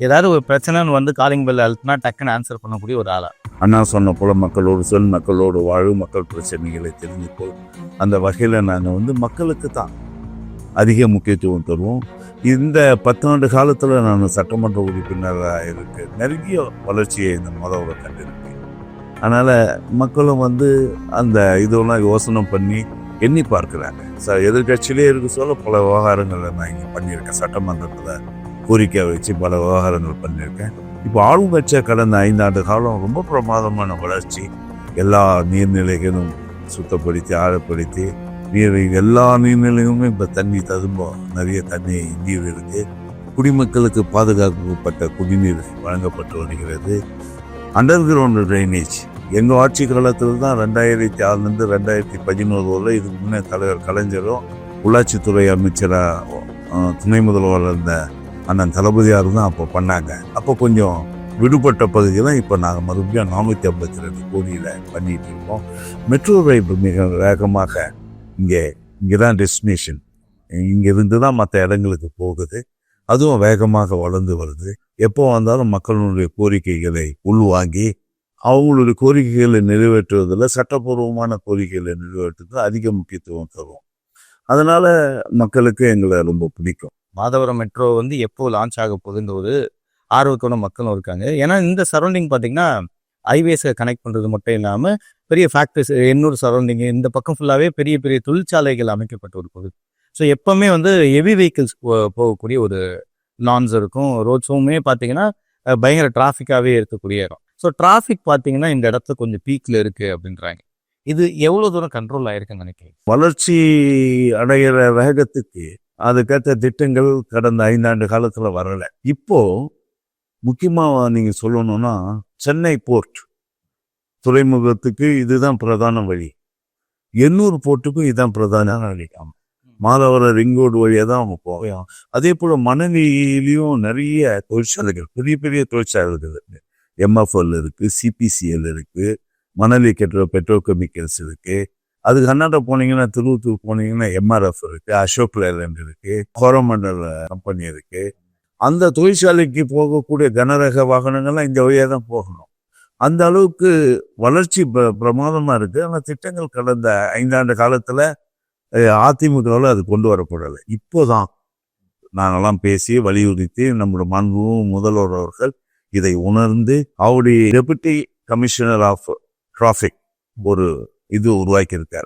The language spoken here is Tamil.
ஏதாவது ஒரு பிரச்சனைன்னு வந்து காலிங் பெல் அழுத்தினா டக்குன்னு ஆன்சர் பண்ணக்கூடிய ஒரு ஆளா? அண்ணா சொன்ன போல மக்களோடு சொல், மக்களோடு வாழு, மக்கள் பிரச்சனைகளை தெரிஞ்சுக்கொள். அந்த வகையில் நாங்கள் வந்து மக்களுக்கு தான் அதிக முக்கியத்துவம் தருவோம். இந்த 10 ஆண்டு காலத்தில் நான் சட்டமன்ற உறுப்பினராக இருக்கு நிறைய வளர்ச்சியை இந்த முதல்ல கண்டிருக்கேன். அதனால் மக்களும் வந்து அந்த இதெல்லாம் யோசனை பண்ணி எண்ணி பார்க்குறாங்க. எதிர்கட்சியிலே இருக்க சொல்ல பல விவகாரங்களை நான் இங்கே பண்ணியிருக்கேன். சட்டமன்றத்தில் கோரிக்கை வச்சு பல விவகாரங்கள் பண்ணியிருக்கேன். இப்போ ஆளுங்கட்சியை கடந்த 5 ஆண்டு காலம் ரொம்ப பிரமாதமான வளர்ச்சி. எல்லா நீர்நிலைகளும் சுத்தப்படுத்தி ஆழப்படுத்தி எல்லா நீர்நிலையுமே இப்போ தண்ணி ததும்போம். நிறைய தண்ணி நீர் இருக்கு. குடிமக்களுக்கு பாதுகாக்கப்பட்ட குடிநீர் வழங்கப்பட்டு வருகிறது. அண்டர் கிரவுண்ட் ட்ரைனேஜ் எங்கள் ஆட்சி காலத்தில் தான் 2006 2011 வரல. இதுக்கு முன்னே தலைவர் கலைஞரும் உள்ளாட்சித்துறை அமைச்சராக துணை முதல்வர் இருந்த அண்ணன் தளபதியார் தான் அப்போ பண்ணாங்க. அப்போ கொஞ்சம் விடுபட்ட பகுதியெல்லாம் இப்போ நாங்கள் மறுபடியும் 452 கோடியில் பண்ணிட்டு இருக்கோம். மெட்ரோ ரயில் மிக வேகமாக இங்கே தான் டெஸ்டினேஷன், இங்கிருந்து தான் மற்ற இடங்களுக்கு போகுது. அதுவும் வேகமாக வளர்ந்து வருது. எப்போ வந்தாலும் மக்களுடைய கோரிக்கைகளை உள்வாங்கி அவங்களுடைய கோரிக்கைகளை நிறைவேற்றுவதில், சட்டப்பூர்வமான கோரிக்கைகளை நிறைவேற்றுவதில் அதிக முக்கியத்துவம் தருவோம். அதனால மக்களுக்கு எங்களை ரொம்ப பிடிக்கும். மாதவரம் மெட்ரோ வந்து எப்போ லான்ச் ஆக போகுதுன்ற ஒரு ஆர்வத்தோட மக்களும் இருக்காங்க. ஏன்னா இந்த சரௌண்டிங் பார்த்தீங்கன்னா ஹைவேஸை கனெக்ட் பண்ணுறது மட்டும் இல்லாமல் பெரிய ஃபேக்ட்ரிஸ், எண்ணூர் சரௌண்டிங் இந்த பக்கம் ஃபுல்லாகவே பெரிய பெரிய தொழிற்சாலைகள் அமைக்கப்பட்ட ஒரு பகுதி. ஸோ எப்போவுமே வந்து ஹெவி வெஹிக்கிள்ஸ் போகக்கூடிய ஒரு லான்ஸ் இருக்கும். ரோட்ஸுமே பார்த்தீங்கன்னா பயங்கர டிராஃபிக்காகவே இருக்கக்கூடிய இடம். ஸோ டிராஃபிக் பார்த்தீங்கன்னா இந்த இடத்துல கொஞ்சம் பீக்கில் இருக்குது அப்படின்றாங்க. இது எவ்வளோ தூரம் கண்ட்ரோல் ஆயிருக்குன்னு நினைக்கிறேன்? வளர்ச்சி அடைகிற வேகத்துக்கு அதுக்கேற்ற திட்டங்கள் கடந்த 5 ஆண்டு காலத்தில் வரலை. இப்போ முக்கியமாக நீங்கள் சொல்லணும்னா சென்னை போர்ட் துறைமுகத்துக்கு இதுதான் பிரதான வழி. எண்ணூர் போர்ட்டுக்கும் இதுதான் பிரதான வழி. மாதவரம் ரிங் ரோடு வழியாக தான் அவங்க போவோம். அதே போல் மணலியிலையும் நிறைய தொழிற்சாலைகள், பெரிய பெரிய தொழிற்சாலைகள் இருக்குது. எம்எஃப்எல் இருக்குது, சிபிசிஎல் இருக்குது, மணலி கட்டுற பெட்ரோகெமிக்கல்ஸ் இருக்குது. அதுக்கு அண்ணாண்ட போனீங்கன்னா திருவத்தூர் போனீங்கன்னா எம்ஆர்எஃப் இருக்குது, அசோக் லேலண்ட் இருக்குது, கோரமண்டல் கம்பெனி இருக்குது. அந்த தொழிற்சாலைக்கு போகக்கூடிய கனரக வாகனங்கள்லாம் இந்த வழியாக தான் போகணும். அந்த அளவுக்கு வளர்ச்சி பிரமாதமாக இருக்குது. ஆனால் திட்டங்கள் கடந்த 5 ஆண்டு காலத்தில் அதிமுகவில் அது கொண்டு வரப்படலை. இப்போதான் நாங்கள்லாம் பேசி வலியுறுத்தி நம்மளோட மாண்பு முதல்வர் அவர்கள் இதை உணர்ந்து அவருடைய டெபுட்டி கமிஷனர் ஆஃப் டிராஃபிக் ஒரு இது உருவாக்கியிருக்கார்.